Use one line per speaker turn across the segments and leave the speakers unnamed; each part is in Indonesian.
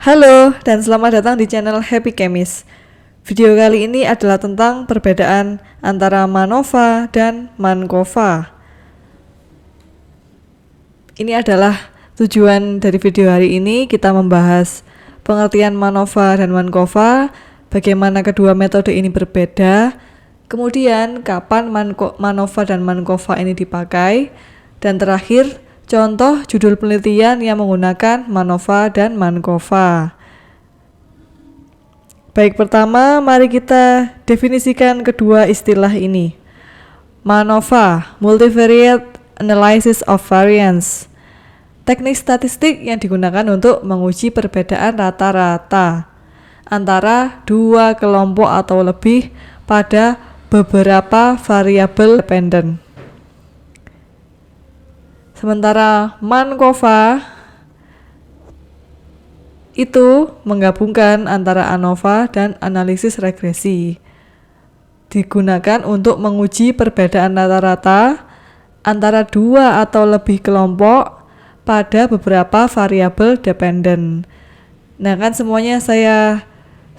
Halo dan selamat datang di channel Happy Chemist. Video kali ini adalah tentang perbedaan antara MANOVA dan MANCOVA. Ini adalah tujuan dari video hari ini, kita membahas pengertian MANOVA dan MANCOVA, bagaimana kedua metode ini berbeda, kemudian kapan MANOVA dan MANCOVA ini dipakai, dan terakhir contoh judul penelitian yang menggunakan MANOVA dan MANCOVA. Baik, pertama mari kita definisikan kedua istilah ini. MANOVA, Multivariate Analysis of Variance, teknik statistik yang digunakan untuk menguji perbedaan rata-rata antara dua kelompok atau lebih pada beberapa variabel dependen. Sementara MANCOVA itu menggabungkan antara ANOVA dan analisis regresi. Digunakan untuk menguji perbedaan rata-rata antara dua atau lebih kelompok pada beberapa variabel dependen. Nah, kan semuanya saya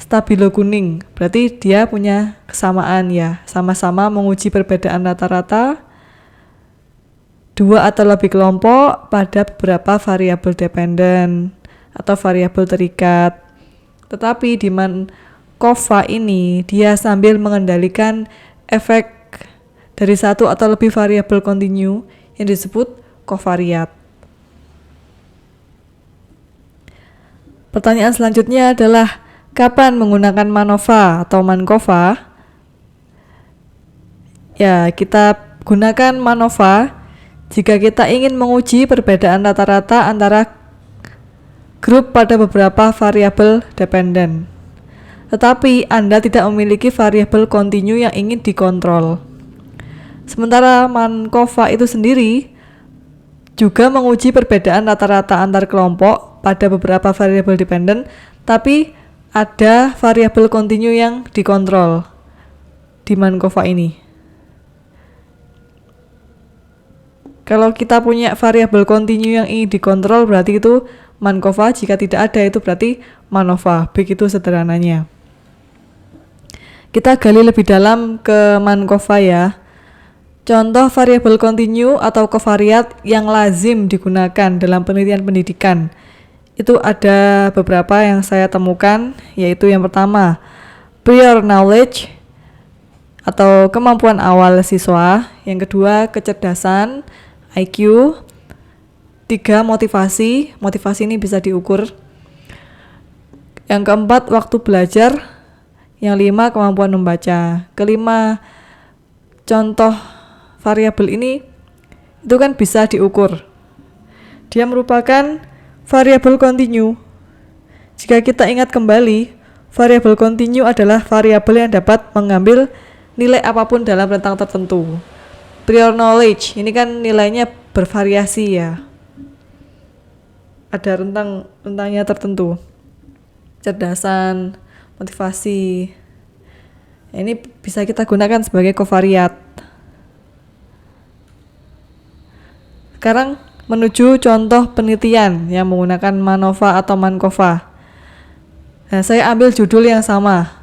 stabilo kuning, berarti dia punya kesamaan ya, sama-sama menguji perbedaan rata-rata dua atau lebih kelompok pada beberapa variabel dependen atau variabel terikat. Tetapi di MANCOVA ini dia sambil mengendalikan efek dari satu atau lebih variabel kontinu yang disebut kovariat. Pertanyaan selanjutnya adalah kapan menggunakan MANOVA atau MANCOVA? Ya, kita gunakan MANOVA jika kita ingin menguji perbedaan rata-rata antara grup pada beberapa variabel dependen, tetapi Anda tidak memiliki variabel kontinu yang ingin dikontrol. Sementara MANCOVA itu sendiri juga menguji perbedaan rata-rata antar kelompok pada beberapa variabel dependen, tapi ada variabel kontinu yang dikontrol di MANCOVA ini. Kalau kita punya variabel kontinu yang ingin dikontrol, berarti itu MANCOVA. Jika tidak ada, itu berarti MANOVA. Begitu sederhananya. Kita gali lebih dalam ke MANCOVA ya. Contoh variabel kontinu atau kovariat yang lazim digunakan dalam penelitian pendidikan. Itu ada beberapa yang saya temukan, yaitu yang pertama, prior knowledge atau kemampuan awal siswa. Yang kedua, kecerdasan, IQ. 3, motivasi ini bisa diukur. Yang keempat, waktu belajar. Yang 5, kemampuan membaca. Kelima, contoh variabel ini itu kan bisa diukur. Dia merupakan variabel kontinu. Jika kita ingat kembali, variabel kontinu adalah variabel yang dapat mengambil nilai apapun dalam rentang tertentu. Prior knowledge ini kan nilainya bervariasi ya, ada rentangnya tertentu. Cerdasan, motivasi, ini bisa kita gunakan sebagai kovariat. Sekarang menuju contoh penelitian yang menggunakan MANOVA atau MANCOVA. Nah, saya ambil judul yang sama.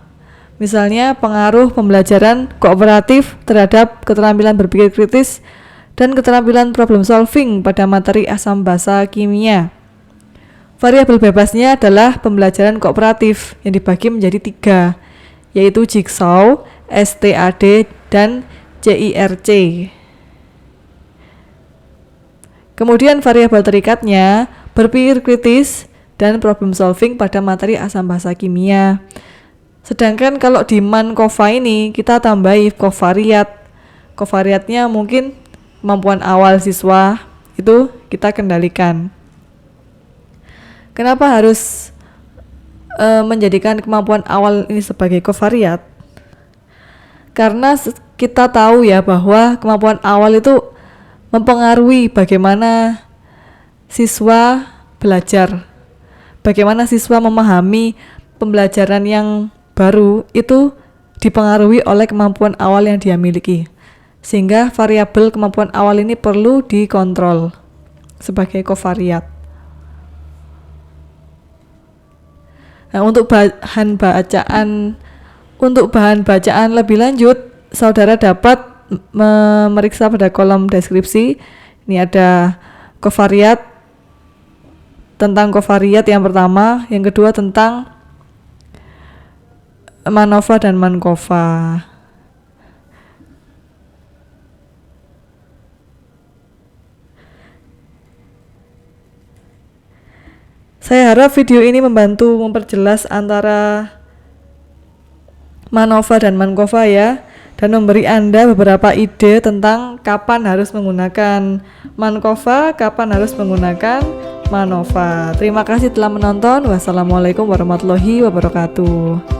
Misalnya, pengaruh pembelajaran kooperatif terhadap keterampilan berpikir kritis dan keterampilan problem solving pada materi asam basa kimia. Variabel bebasnya adalah pembelajaran kooperatif yang dibagi menjadi 3, yaitu Jigsaw, STAD, dan CIRC. Kemudian variabel terikatnya berpikir kritis dan problem solving pada materi asam basa kimia. Sedangkan kalau di MANCOVA ini kita tambahi kovariat. Kovariatnya mungkin kemampuan awal siswa, itu kita kendalikan. Kenapa harus menjadikan kemampuan awal ini sebagai kovariat? Karena kita tahu ya bahwa kemampuan awal itu mempengaruhi bagaimana siswa belajar, bagaimana siswa memahami pembelajaran yang baru, itu dipengaruhi oleh kemampuan awal yang dia miliki. Sehingga variabel kemampuan awal ini perlu dikontrol sebagai kovariat. Nah, untuk bahan bacaan lebih lanjut, saudara dapat memeriksa pada kolom deskripsi. Ini ada kovariat, tentang kovariat yang pertama, yang kedua tentang MANOVA dan MANCOVA. Saya harap video ini membantu memperjelas antara MANOVA dan MANCOVA ya, dan memberi Anda beberapa ide tentang kapan harus menggunakan MANCOVA, kapan harus menggunakan MANOVA. Terima kasih telah menonton. Wassalamualaikum warahmatullahi wabarakatuh.